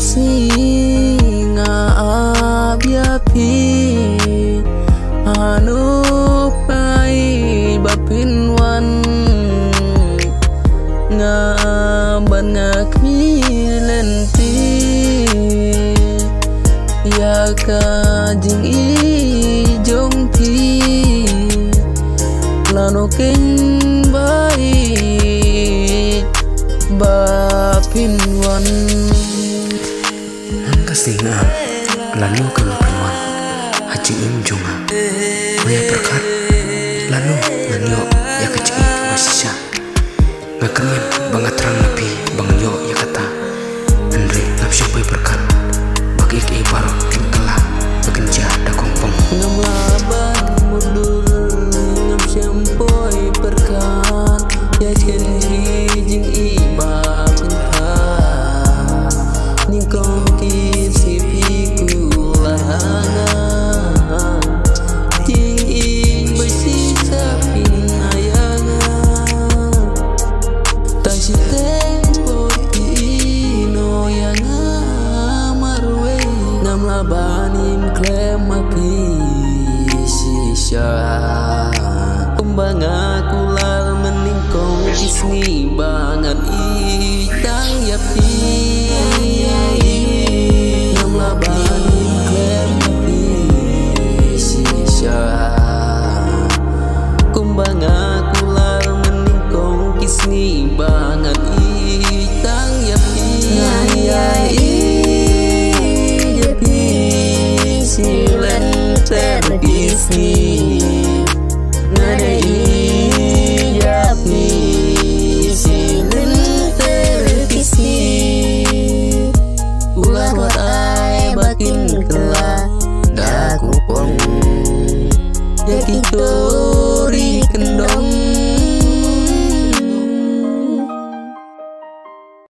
singa abyapi anu pai bapinwan ngaban ngakmilenti ya kajing ijong ti lano king baik bapinwan Kastinga lalu kang pinwan hacing imjunga maya berkat lalu nganyo ya kecik masya ngakamen bangat terang napi bangyo ya kata Andre napsyo boy berkat bagi ibarat telah bekenja dakong pong ngamlaban mundur ngamsyampoy berkat ya janji jing iba pinta ningkong kisipiku lahana jing bersisa pinayangan tashi tempo ino yang amarwe ngamlabanim klem api sisya kembang aku lar meningkong isni